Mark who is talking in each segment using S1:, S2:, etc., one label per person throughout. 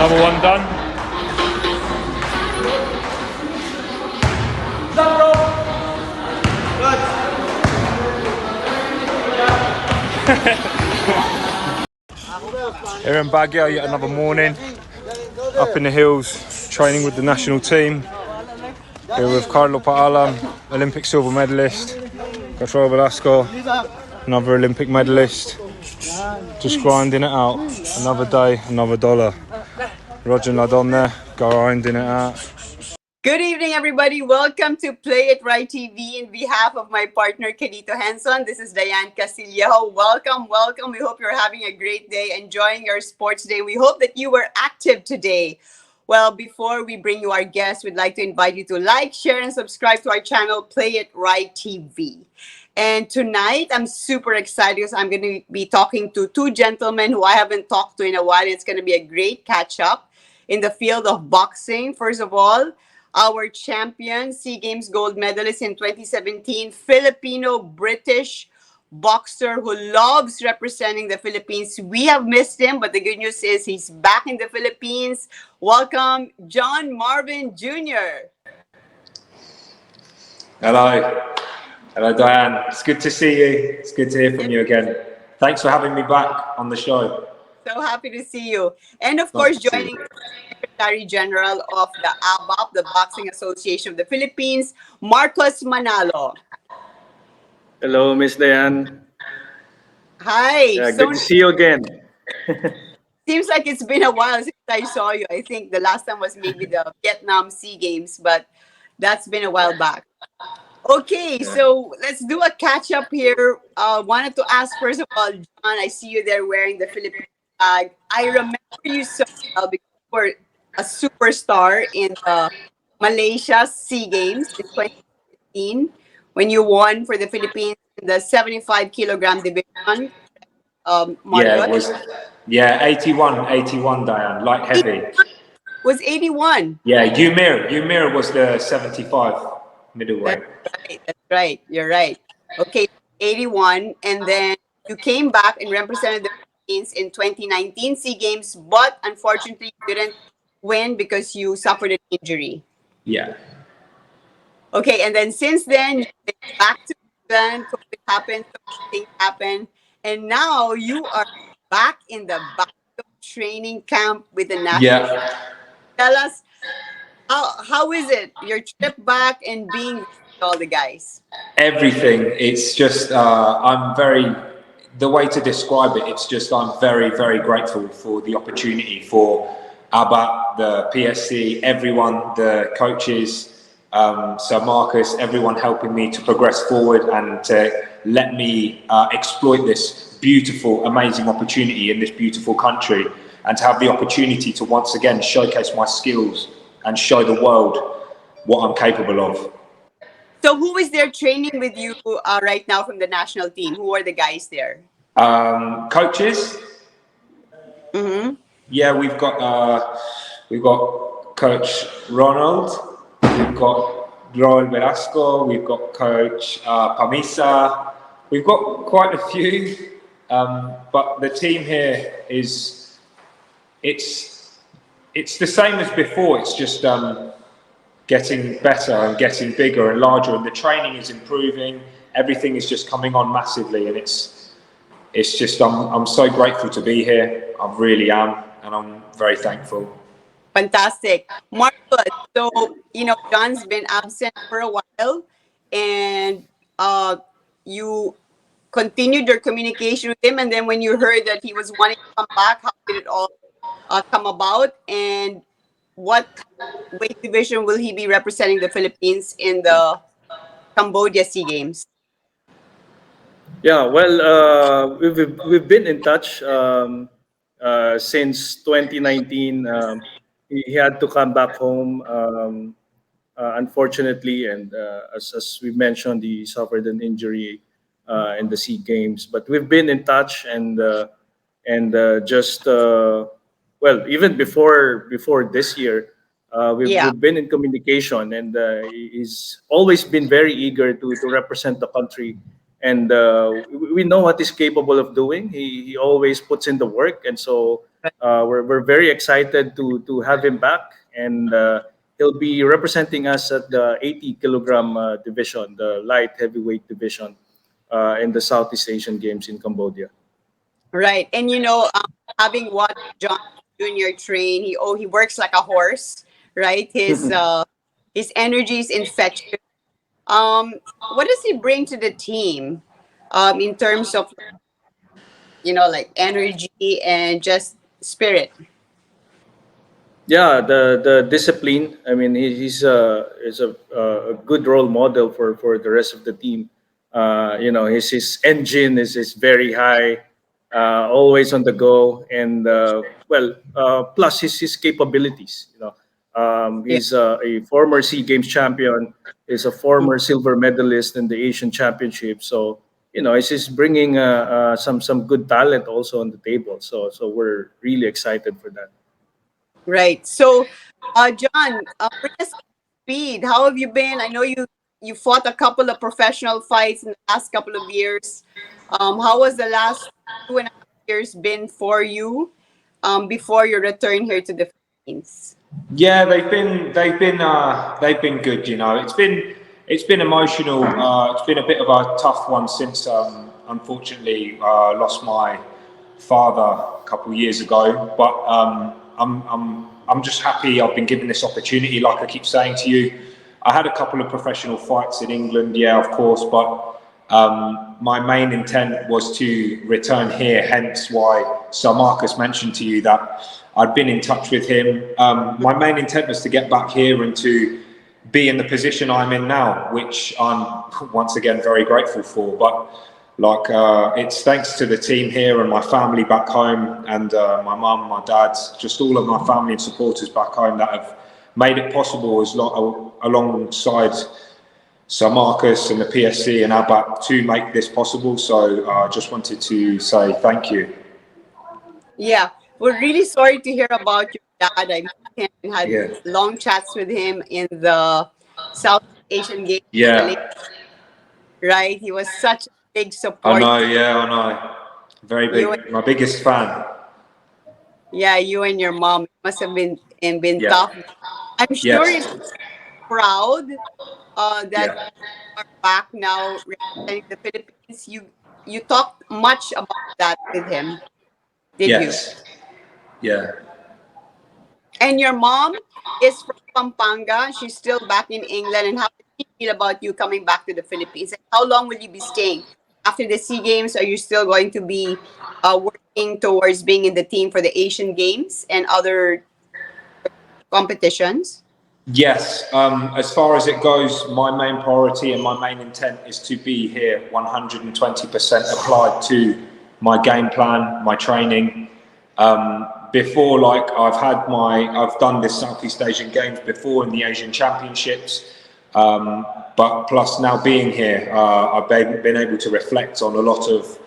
S1: Another one done. Here in Baguio, yet another morning. Up in the hills, training with the national team. Here with Carlo Paalam, Olympic silver medalist. Gabriel Velasco, another Olympic medalist. Just grinding it out. Another day, another dollar. Roger Ladon there, grinding it out.
S2: Good evening, everybody. Welcome to Playitright TV. In behalf of my partner, Ginto Henson, this is Diane Castillo. Welcome, welcome. We hope you're having a great day, enjoying your sports day. We hope that you were active today. Well, before we bring you our guests, we'd like to invite you to like, share, and subscribe to our channel, Playitright TV. And tonight, I'm super excited because I'm going to be talking to two gentlemen who I haven't talked to in a while. It's going to be a great catch-up in the field of boxing. First of all, our champion, SEAGAMES gold medalist in 2017, Filipino-British boxer who loves representing the Philippines. We have missed him, but the good news is he's back in the Philippines. Welcome, John Marvin Jr.
S1: Hello. Hello, Diane. It's good to see you. It's good to hear from you again. Thanks for having me back on the show.
S2: So happy to see you. And of course, joining Secretary General of the ABAP, the Boxing Association of the Philippines, Marcos Manalo.
S3: Hello, Miss Diane.
S2: Hi.
S3: Yeah, good to see you again.
S2: Seems like it's been a while since I saw you. I think the last time was maybe the Vietnam SEAGAMES, but that's been a while back. Okay, so let's do a catch up here. Wanted to ask first of all, John, I see you there wearing the Philippine flag. I remember you so well because you were a superstar in the Malaysia SEAGAMES in 2015 when you won for the Philippines in the 75 kilogram division.
S1: Yeah, it was. Yeah, 81, Diane, light heavy.
S2: Was 81.
S1: Yeah, Umir was the 75 middleweight.
S2: That's right. You're right. Okay, 81, and then you came back and represented the Philippines in 2019 SEAGAMES, but unfortunately you didn't win because you suffered an injury.
S1: Yeah.
S2: Okay, and then since then you've been back to England. COVID happened, so many things happened, and now you are back in the Baguio training camp with the national.
S1: Yeah.
S2: Tell us how is it your trip back and being with all the guys?
S1: Everything. It's just the way to describe it, it's just I'm very, very grateful for the opportunity for ABAP, the PSC, everyone, the coaches, Sir Marcus, everyone helping me to progress forward and to let me exploit this beautiful, amazing opportunity in this beautiful country, and to have the opportunity to once again showcase my skills and show the world what I'm capable of.
S2: So who is there training with you right now from the national team? Who are the guys there?
S1: Coaches.
S2: Mm-hmm.
S1: Yeah, we've got Coach Ronald, we've got Gabriel Velasco, we've got Coach Pamisa. We've got quite a few, but the team here is it's the same as before. It's just getting better and getting bigger and larger, and the training is improving. Everything is just coming on massively, and it's just I'm so grateful to be here. I really am, and I'm very thankful.
S2: Fantastic, Marcus. So John's been absent for a while, and you continued your communication with him. And then when you heard that he was wanting to come back, how did it all come about? And what weight division will he be representing the Philippines in the Cambodia SEAGAMES?
S3: Yeah, well, we've been in touch since 2019. He had to come back home, unfortunately, and as we mentioned, he suffered an injury in the SEAGAMES. But we've been in touch, and just well, even before this year, we've been in communication, and he's always been very eager to represent the country and we know what he's capable of doing. He always puts in the work, and so we're very excited to have him back, and he'll be representing us at the 80 kilogram division, the light heavyweight division, in the Southeast Asian Games in Cambodia.
S2: Right. And having watched John Jr. train, he works like a horse, right? His energy is infectious. What does he bring to the team? In terms of like energy and just spirit.
S3: Yeah, the discipline. I mean, he's a good role model for the rest of the team. His engine is very high, always on the go, and plus his capabilities.
S2: Yeah.
S3: He's a former Sea Games champion. He's a former silver medalist in the Asian Championship. So he's bringing some good talent also on the table. So we're really excited for that.
S2: Right. So, John, bring us up to speed. How have you been? I know you fought a couple of professional fights in the last couple of years. How was the last 2.5 years been for you? Before your return here to the Philippines.
S1: Yeah, they've been good. It's been emotional. It's been a bit of a tough one since unfortunately lost my father a couple of years ago. But I'm just happy I've been given this opportunity. Like I keep saying to you, I had a couple of professional fights in England, yeah, of course, but my main intent was to return here. Hence why Sir Marcus mentioned to you that I'd been in touch with him. My main intent was to get back here and to be in the position I'm in now, which I'm once again very grateful for. But it's thanks to the team here and my family back home, and my mum, my dad, just all of my family and supporters back home that have made it possible alongside Sir Marcus and the PSC and ABAP to make this possible. So I just wanted to say thank you.
S2: Yeah, we're really sorry to hear about your dad. I met him and had
S1: Yeah.
S2: long chats with him in the South Asian Games in
S1: Yeah,
S2: Malaysia, right? He was such a big
S1: I
S2: support.
S1: know. Yeah, I know. Very
S2: You,
S1: big. My biggest fan.
S2: yeah, you and your mom. It must have been
S1: Yeah.
S2: tough. I'm sure
S1: Yes.
S2: you're proud that
S1: Yeah.
S2: you are back now representing the Philippines. You talked much about that with him, did you?
S1: Yes. Yeah.
S2: And your mom is from Pampanga. She's still back in England. And how does she feel about you coming back to the Philippines? And how long will you be staying? After the SEA Games, are you still going to be working towards being in the team for the Asian Games and other competitions?
S1: Yes, as far as it goes, my main priority and my main intent is to be here 120% applied to my game plan, my training. Before, I've done this Southeast Asian Games before in the Asian Championships. But plus now being here, I've been able to reflect on a lot of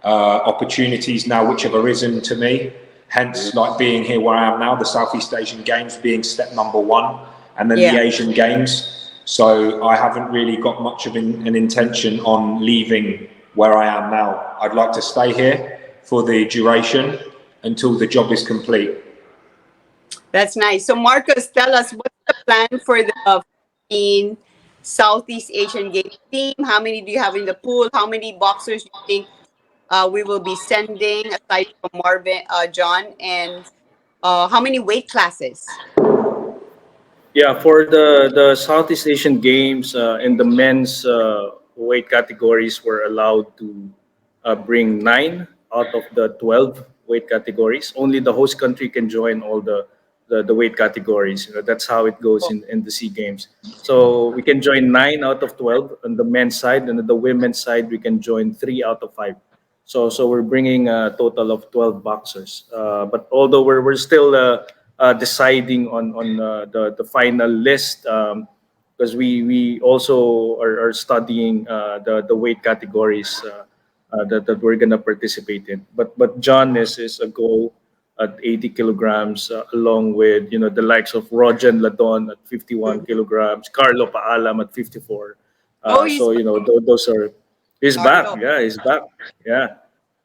S1: opportunities now which have arisen to me. Hence, like being here where I am now, the Southeast Asian Games being step number one, and then the
S2: Yeah.
S1: Asian Games. So I haven't really got much of an intention on leaving where I am now. I'd like to stay here for the duration until the job is complete.
S2: That's nice. So, Marcus, tell us what's the plan for the 15 Southeast Asian Games team? How many do you have in the pool? How many boxers do you think we will be sending aside from Marvin, John, and how many weight classes?
S3: Yeah, for the Southeast Asian Games in the men's weight categories, we're allowed to bring 9 out of the 12 weight categories. Only the host country can join all the weight categories. That's how it goes in the SEA Games. So we can join 9 out of 12 on the men's side, and on the women's side, we can join 3 out of 5. So we're bringing a total of 12 boxers. But although we're still deciding on the final list, because we also are studying the weight categories that we're gonna participate in. But John is a goal at 80 kilograms, along with the likes of Rojan Ladon at 51 kilograms, Carlo Paalam at 54.
S2: Oh, he's
S3: So those are. He's back.
S2: Dario.
S3: Yeah, he's back. Yeah,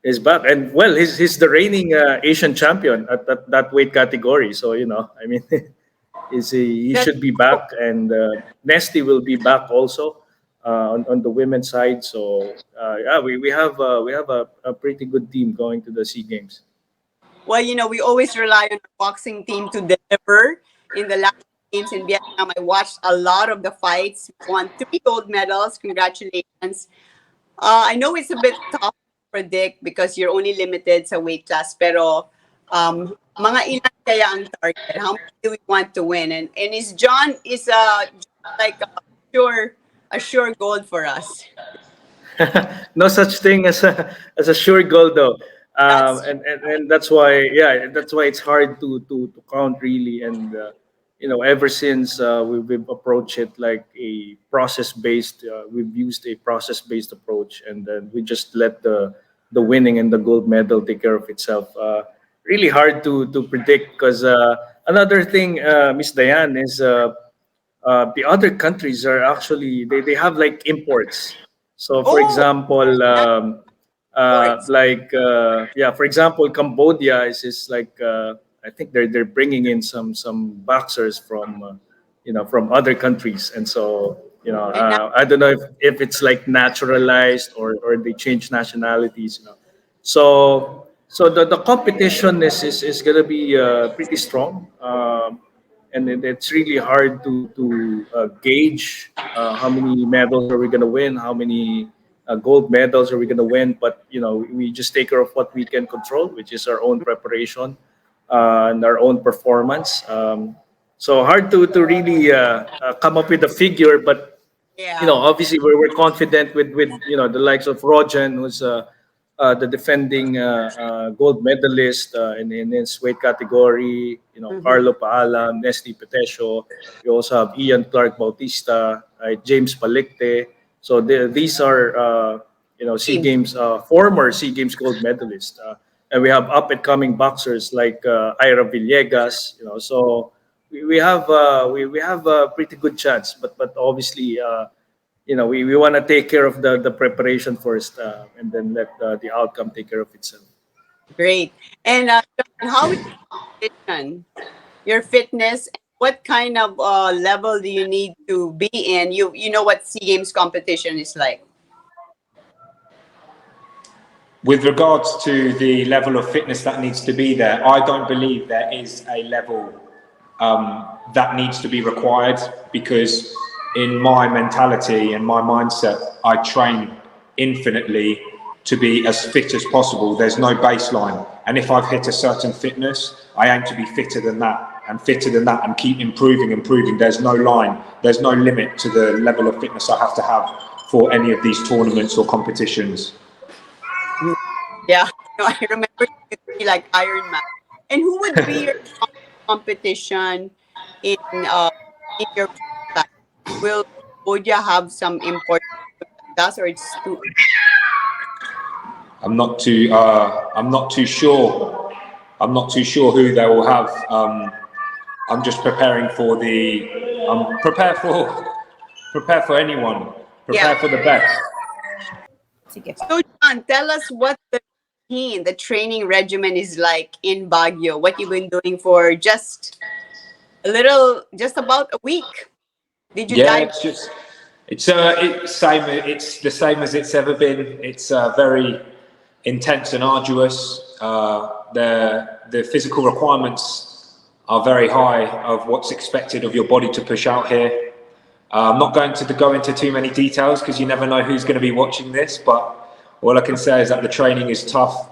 S3: he's back. And well, he's the reigning Asian champion at that weight category. So I mean, he
S2: That's
S3: should be back, and Nesty will be back also on the women's side. So yeah, we have a pretty good team going to the Sea Games.
S2: well, we always rely on our boxing team to deliver. In the last games in Vietnam, I watched a lot of the fights. We won 3 gold medals. Congratulations. I know it's a bit tough to predict because you're only limited sa weight class, pero mga ilan kaya ang target? How many do we want to win? And is like a sure gold for us.
S3: No such thing as a sure goal though.
S2: That's
S3: And that's why, yeah, that's why it's hard to count really. And ever since we've approached it like a process based, we've used a process based approach, and then we just let the winning and the gold medal take care of itself. Really hard to predict, because another thing, Miss Diane, is the other countries are actually, they have like imports. So for
S2: oh,
S3: example,
S2: that's sports.
S3: yeah, for example, Cambodia is like, I think they're bringing in some boxers from from other countries. And so
S2: And now,
S3: I don't know if it's like naturalized, or they change nationalities. So the competition is gonna be pretty strong. And it's really hard to gauge how many medals are we going to win, how many gold medals are we going to win. But we just take care of what we can control, which is our own preparation and our own performance. So hard to really come up with a figure, but
S2: yeah.
S3: obviously we're confident with the likes of Rojan, who's the defending gold medalist in his weight category.
S2: Mhm.
S3: Carlo Paala, Nesty Petesio. We also have Ian Clark Bautista, James Palicte. So these are Sea
S2: Team.
S3: Games former Sea Games gold medalists, and we have up and coming boxers like Ira Villegas. So we have we have a pretty good chance, but obviously. We want to take care of the preparation first, and then let the outcome take care of itself.
S2: Great. And John, how is your condition, your fitness? What kind of level do you need to be in? You know what Sea Games competition is like.
S1: With regards to the level of fitness that needs to be there, I don't believe there is a level that needs to be required, because in my mentality and my mindset, I train infinitely to be as fit as possible. There's no baseline. And if I've hit a certain fitness, I aim to be fitter than that and fitter than that and keep improving. There's no line, there's no limit to the level of fitness I have to have for any of these tournaments or competitions.
S2: Mm. Yeah, I remember you could be like Iron Man. And who would be your competition in uh in your class? Will Cambodia have some important class, or it's too
S1: I'm not too sure. I'm not too sure who they will have. I'm just preparing for the. Prepare for anyone.
S2: yeah.
S1: Prepare for the best.
S2: So John, tell us what the training regimen is like in Baguio. What you've been doing for just about a week. Did you
S1: Yeah,
S2: dive?
S1: it's the same as it's ever been. It's very intense and arduous. The physical requirements are very high of what's expected of your body to push out here. I'm not going to go into too many details because you never know who's going to be watching this, but all I can say is that the training is tough,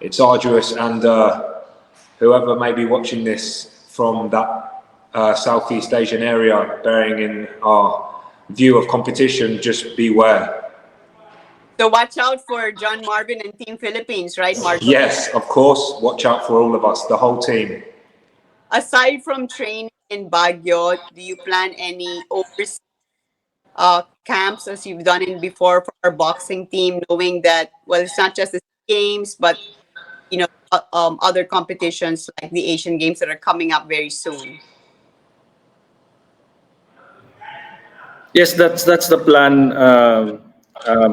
S1: it's arduous, and whoever may be watching this from that Southeast Asian area, bearing in our view of competition, just beware.
S2: So watch out for John Marvin and Team Philippines, right, Marvin?
S1: Yes, of course, watch out for all of us, the whole team.
S2: Aside from training in Baguio, do you plan any overseas camps as you've done in before for our boxing team, knowing that, well, it's not just the games, but other competitions like the Asian Games that are coming up very soon.
S3: Yes, that's the plan.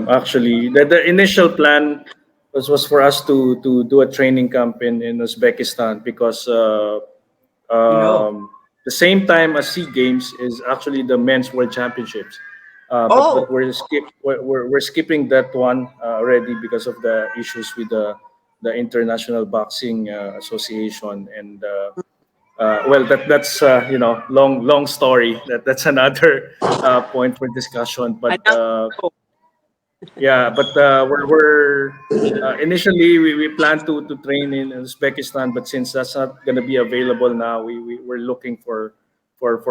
S3: Actually, the initial plan was for us to do a training camp in Uzbekistan because
S2: No.
S3: the same time as Sea Games is actually the Men's World Championships. But
S2: Oh,
S3: we're skipping that one already because of the issues with the International Boxing Association and well that's long story that's another point for discussion. But
S2: another.
S3: yeah, but we're initially we plan to train in Uzbekistan, but since that's not going to be available now, we're looking for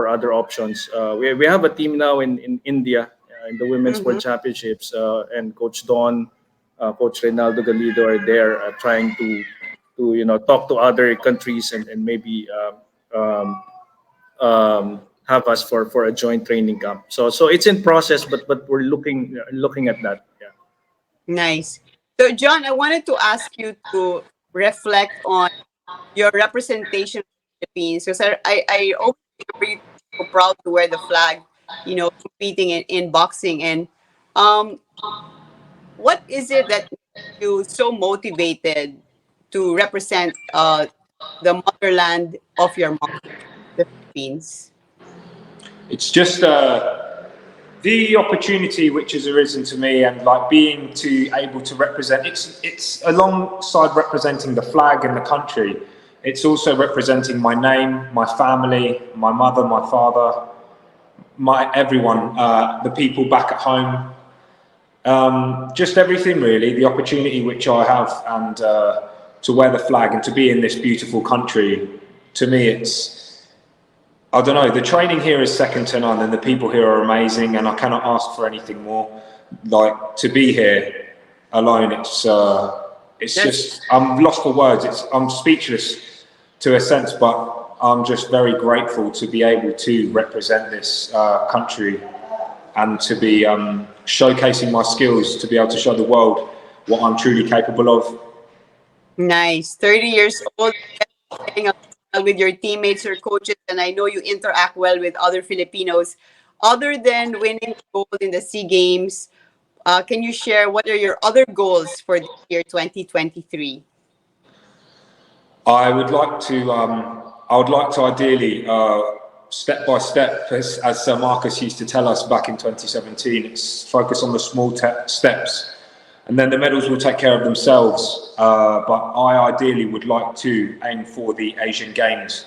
S3: other options. We have a team now in India in the Women's
S2: Mm-hmm.
S3: World Championships, and Coach Don, Coach Reynaldo Galido are there trying to talk to other countries and maybe have us for a joint training camp. So it's in process, but we're looking at that. Yeah.
S2: Nice. So, John, I wanted to ask you to reflect on your representation of the Philippines. Because I always remember you so proud to wear the flag, competing in boxing. And um, what is it that makes you so motivated to represent the motherland of your mom, the Philippines?
S1: It's just the opportunity which has arisen to me, and like being to able to represent. It's alongside representing the flag and the country. It's also representing my name, my family, my mother, my father, my everyone, the people back at home. Just everything really. The opportunity which I have, and to wear the flag and to be in this beautiful country. To me, it's, I don't know. The training here is second to none, and the people here are amazing, and I cannot ask for anything more. Like to be here alone, it's
S2: That's
S1: just I'm lost for words. I'm speechless to a sense, but I'm just very grateful to be able to represent this country and to be showcasing my skills to be able to show the world what I'm truly capable of.
S2: nice. 30 years old, getting along with your teammates or coaches, and I know you interact well with other Filipinos. Other than winning gold in the SEA Games, can you share what are your other goals for this year 2023?
S1: I would like to. I would like to ideally, step by step, as Sir Marcus used to tell us back in 2017. It's focus on the small steps, and then the medals will take care of themselves. But I ideally would like to aim for the Asian Games,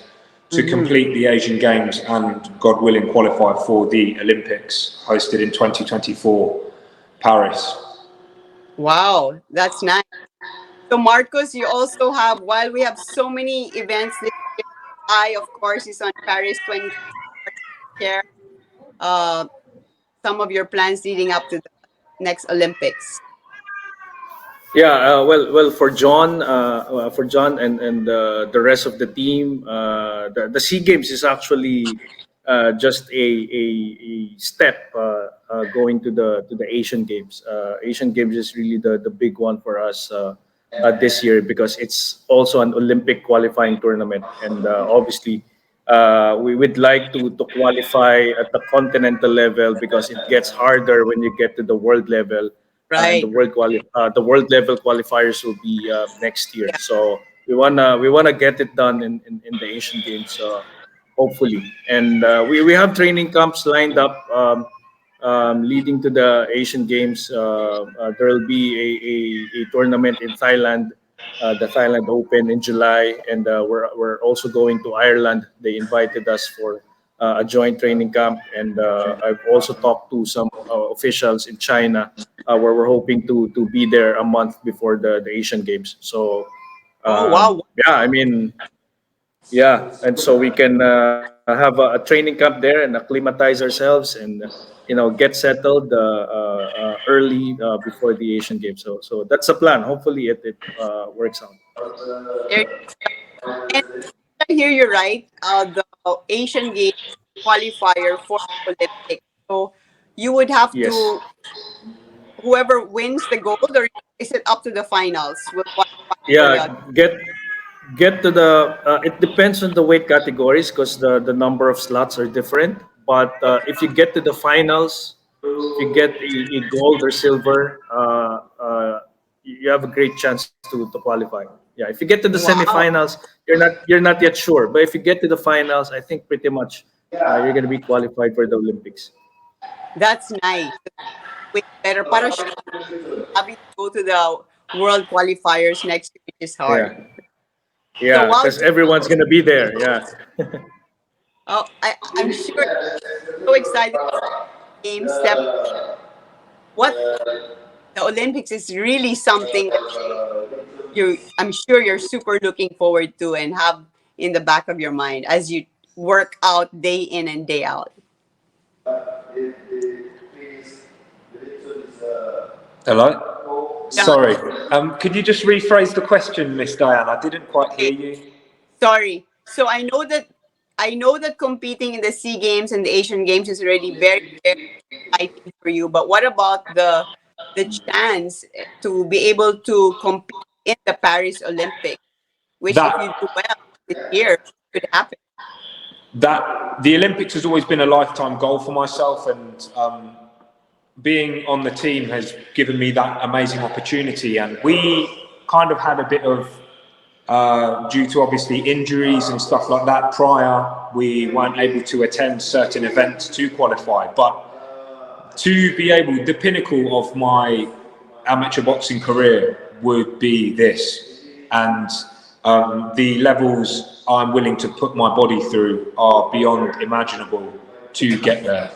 S1: to
S2: Mm-hmm.
S1: complete the Asian Games, and God willing, qualify for the Olympics hosted in 2024, Paris.
S2: Wow, that's nice. So, Marcos, you also have, while we have so many events this year, I, of course, is on Paris 20 share uh, some of your plans leading up to the next Olympics.
S3: Yeah, well, for John and the rest of the team, the Sea Games is actually just a step going to the Asian Games. Asian Games is really the big one for us this year because it's also an Olympic qualifying tournament, and obviously we would like to qualify at the continental level because it gets harder when you get to the world level, and
S2: Right.
S3: the world level qualifiers will be next year.
S2: Yeah.
S3: So we wanna get it done in the Asian Games, hopefully. And we have training camps lined up leading to the Asian Games. There will be a tournament in Thailand, the Thailand Open in July, and we're also going to Ireland. They invited us for a joint training camp, and I've also talked to some officials in China, where we're hoping to be there a month before the Asian Games. So
S2: Oh, wow.
S3: yeah, I mean, yeah, and so we can have a training camp there and acclimatize ourselves and get settled early before the Asian Games. So that's the plan. Hopefully it works out.
S2: There, and I hear you right. The Asian Games qualifier for the Olympics. So you would have
S3: Yes.
S2: to, whoever wins the gold, or is it up to the finals? Will qualify for the.
S3: Yeah, get to the. It depends on the weight categories because the number of slots are different. But if you get to the finals, If you get a gold or silver, you have a great chance to qualify. Yeah, if you get to the
S2: Wow,
S3: semifinals, you're not yet sure. But if you get to the finals, I think pretty much you're going to be qualified for the Olympics.
S2: that's nice. Way better. Para sure having to go to the world qualifiers next year, which is hard.
S3: Yeah,
S2: So
S3: yeah,
S2: wow,
S3: because everyone's going to be there. Yeah,
S2: oh, I'm sure so excited to see games step. What the Olympics is really something that I'm sure you're super looking forward to and have in the back of your mind as you work out day in and day out.
S1: Hello?
S2: Yeah,
S1: Sorry. Could you just rephrase the question, Miss Diane? I didn't quite hear
S2: okay.
S1: you.
S2: Sorry. So I know that competing in the Sea Games and the Asian Games is already very, very exciting for you. But what about the chance to be able to compete in the Paris Olympics, which if you
S1: That
S2: do well this year could happen.
S1: that the Olympics has always been a lifetime goal for myself, and being on the team has given me that amazing opportunity. And we kind of had a bit of, due to obviously injuries and stuff like that prior, we weren't able to attend certain events to qualify. But to be able, the pinnacle of my amateur boxing career would be this. And the levels I'm willing to put my body through are beyond imaginable to get there.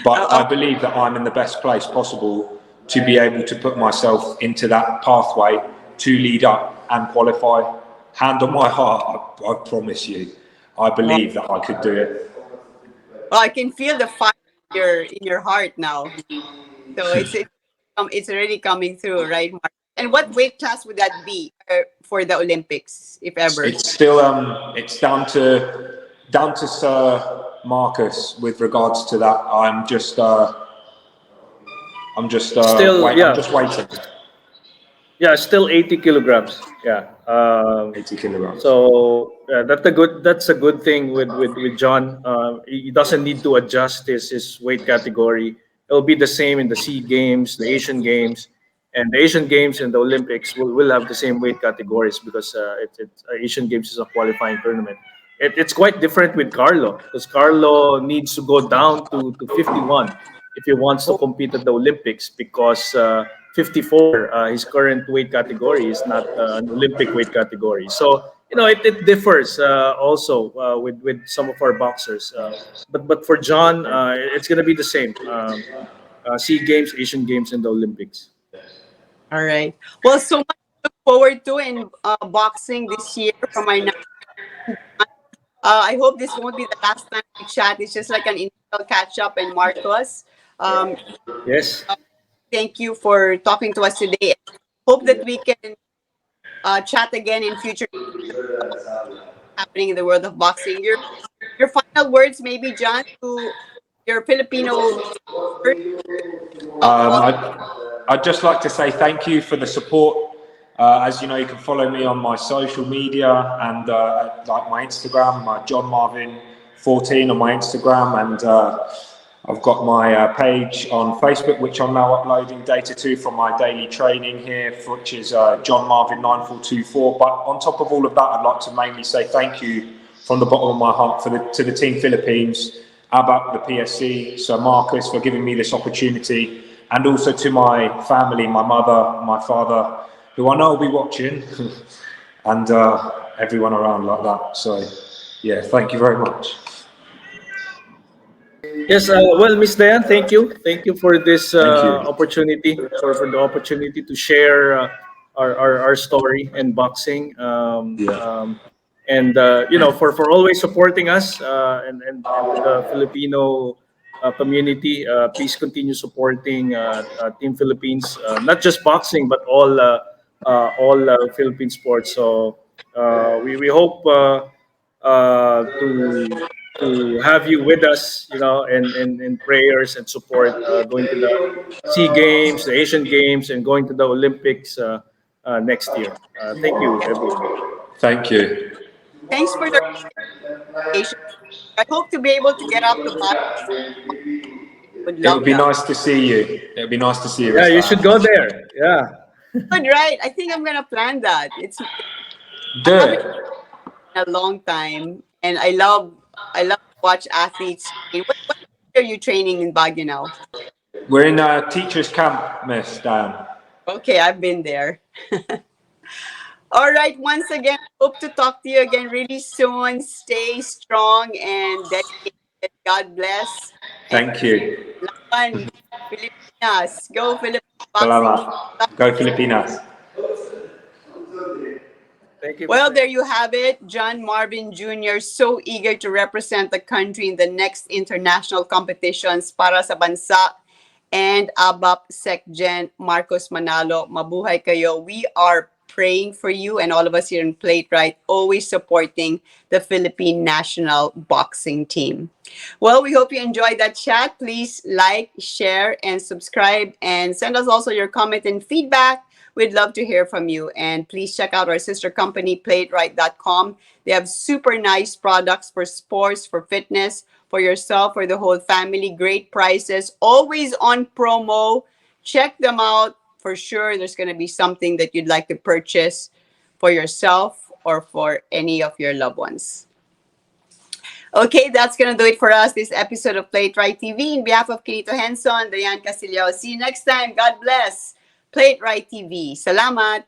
S1: But I
S2: Uh,
S1: believe that I'm in the best place possible to be able to put myself into that pathway to lead up and qualify. Hand on my heart, I promise you, I
S2: well,
S1: believe that I could do it.
S2: I can feel the fire in your heart now. So it's already coming through, right, Mark? And what weight class would that be for the Olympics, if ever?
S1: It's still it's down to Sir Marcus with regards to that.
S3: still
S1: I'm
S3: yeah,
S1: just waiting.
S3: yeah, still 80 kilograms. Yeah.
S1: 80 kilograms.
S3: So that's a good thing with John. He doesn't need to adjust his weight category. It'll be the same in the Sea Games, the Asian Games, and the Asian Games and the Olympics will have the same weight categories because Asian Games is a qualifying tournament. It's quite different with Carlo because Carlo needs to go down to 51 if he wants to
S2: Oh,
S3: compete at the Olympics because 54, his current weight category is not an Olympic weight category. So it differs also with some of our boxers. But for John, it's gonna be the same. Sea Games, Asian Games, and the Olympics.
S2: all right. Well, so much to look forward to in boxing this year from our. I hope this won't be the last time we chat. It's just like an initial catch up and Marcos. Um,
S3: Yes.
S2: thank you for talking to us today. Hope that we can chat again in future happening in the world of boxing. Your final words, maybe, John, to your Filipino viewers.
S1: Um,
S2: Well,
S1: I'd just like to say thank you for the support. As you know, you can follow me on my social media and like my Instagram, my John Marvin 14 on my Instagram, and I've got my page on Facebook, which I'm now uploading data to from my daily training here, which is John Marvin 9424. But on top of all of that, I'd like to mainly say thank you from the bottom of my heart to the Team Philippines, ABAP, the PSC, Sir Marcus for giving me this opportunity, and also to my family, my mother, my father, who I know will be watching, and everyone around like that. So, yeah, thank you very much.
S3: Yes, well, Miss Diane, thank you for this
S1: Thank you.
S3: opportunity, for the opportunity to share our story in boxing,
S1: Yeah.
S3: and for always supporting us, and to the Filipino community. Please continue supporting Team Philippines, not just boxing but all Philippine sports. So we hope to have you with us, in prayers and support, going to the Sea Games, the Asian Games, and going to the Olympics next year. Thank you,
S2: yeah.
S3: everyone.
S1: Thank you.
S2: Thanks for the invitation. I hope to be able to get up to Baguio Would
S1: It would
S2: love
S1: be
S2: that.
S1: nice to see you. It would be nice to see you.
S3: Yeah, you
S1: Ruslan.
S3: should go there. Yeah.
S2: Good, right? I think I'm gonna plan that. I
S1: Do
S2: haven't
S1: it.
S2: in a long time, and I love to watch athletes train. What are you training in Baguio now?
S1: We're in a teacher's camp, Miss Diane.
S2: Okay, I've been there. All right, once again, hope to talk to you again really soon. Stay strong and dedicated. God bless. And
S1: Thank you.
S2: laban, Pilipinas. Go Philippines
S1: Salamat.
S2: boxing.
S1: Go Filipinas.
S3: Thank you.
S2: Well, there you have it. John Marvin Jr. so eager to represent the country in the next international competitions para sa bansa. And ABAP SecGen Marcos Manalo, mabuhay kayo. We are praying for you and all of us here in Playitright, always supporting the Philippine national boxing team. Well, we hope you enjoyed that chat. Please like, share, and subscribe, and send us also your comment and feedback. We'd love to hear from you. And please check out our sister company, playitright.com. They have super nice products for sports, for fitness, for yourself, for the whole family. Great prices, always on promo. Check them out. For sure, there's going to be something that you'd like to purchase for yourself or for any of your loved ones. Okay, that's going to do it for us, this episode of Playitright TV. In behalf of Ginto Henson, Diane Castillo, see you next time. God bless. Playitright TV. Salamat.